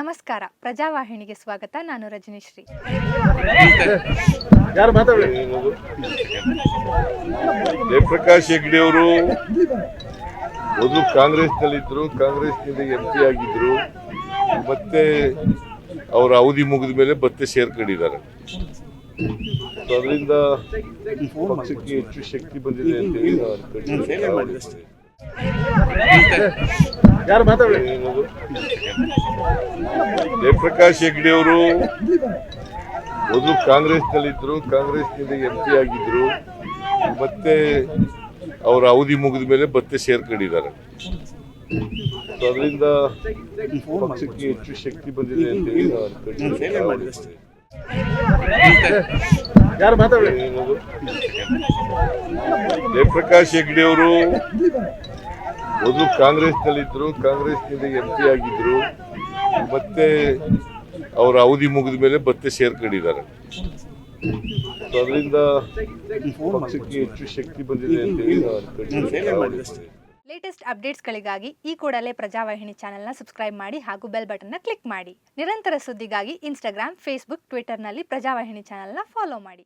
ನಮಸ್ಕಾರ, ಪ್ರಜಾವಾಹಿನಿಗೆ ಸ್ವಾಗತ. ನಾನು ರಜನಿಶ್ರೀ. ಜಯಪ್ರಕಾಶ್ ಹೆಗ್ಡೆ ಅವರು ಮೊದಲು ಕಾಂಗ್ರೆಸ್ನಲ್ಲಿದ್ದರು, ಕಾಂಗ್ರೆಸ್ನಿಂದ MP ಆಗಿದ್ರು. ಮತ್ತೆ ಅವರ ಅವಧಿ ಮುಗಿದ ಮೇಲೆ ಮತ್ತೆ ಸೇರ್ಕೊಂಡಿದ್ದಾರೆ. ಅದರಿಂದ ಪಕ್ಷಕ್ಕೆ ಹೆಚ್ಚು ಶಕ್ತಿ ಬಂದಿದೆ ಅಂತ ಹೇಳಿ ನಾನು ಅನ್ಕೊಂಡಿದ್ದೀನಿ. ಜಯಪ್ರಕಾಶ್ ಹೆಗ್ಡೆ ಅವರು ಮೊದಲು ಕಾಂಗ್ರೆಸ್ನಲ್ಲಿದ್ದರು, ಕಾಂಗ್ರೆಸ್ನಿಂದ MP ಆಗಿದ್ರು. ಮತ್ತೆ ಅವರ ಅವಧಿ ಮುಗಿದ ಮೇಲೆ ಮತ್ತೆ ಸೇರ್ಕೊಂಡಿದ್ದಾರೆ. ಅದರಿಂದ ಪಕ್ಷಕ್ಕೆ ಹೆಚ್ಚು ಶಕ್ತಿ ಬಂದಿದೆ ಅಂತ ಹೇಳಿ ನಾನು ಅನ್ಕೊಂಡಿದ್ದೀನಿ. ಜಯಪ್ರಕಾಶ್ ಹೆಗ್ಡೆ ಅವರು ಮೊದಲು ಕಾಂಗ್ರೆಸ್ನಲ್ಲಿದ್ದರು, ಕಾಂಗ್ರೆಸ್ನಿಂದ MP ಆಗಿದ್ರು. ಮತ್ತೆ ಅವರ ಅವಧಿ ಮುಗಿದ ಮೇಲೆ ಮತ್ತೆ ಸೇರ್ಕೊಂಡಿದ್ದಾರೆ. ಅದರಿಂದ ಪಕ್ಷಕ್ಕೆ ಹೆಚ್ಚು ಶಕ್ತಿ ಬಂದಿದೆ ಅಂತ ಹೇಳಿ ನಾನು ಅನ್ಕೊಂಡಿದ್ದೀನಿ. ಲೇಟೆಸ್ಟ್ ಅಪ್ಡೇಟ್ಸ್ಗಳಿಗಾಗಿ ಈ ಕೂಡಲೇ ಪ್ರಜಾವಾಹಿನಿ ಚಾನೆಲ್ನ ಸಬ್ಸ್ಕ್ರೈಬ್ ಮಾಡಿ ಹಾಗೂ ಬೆಲ್ ಬಟನ್ನ ಕ್ಲಿಕ್ ಮಾಡಿ. ನಿರಂತರ ಸುದ್ದಿಗಾಗಿ ಇನ್ಸ್ಟಾಗ್ರಾಮ್, ಫೇಸ್ಬುಕ್, ಟ್ವಿಟರ್ನಲ್ಲಿ ಪ್ರಜಾವಾಹಿನಿ ಚಾನೆಲ್ನ ಫಾಲೋ ಮಾಡಿ.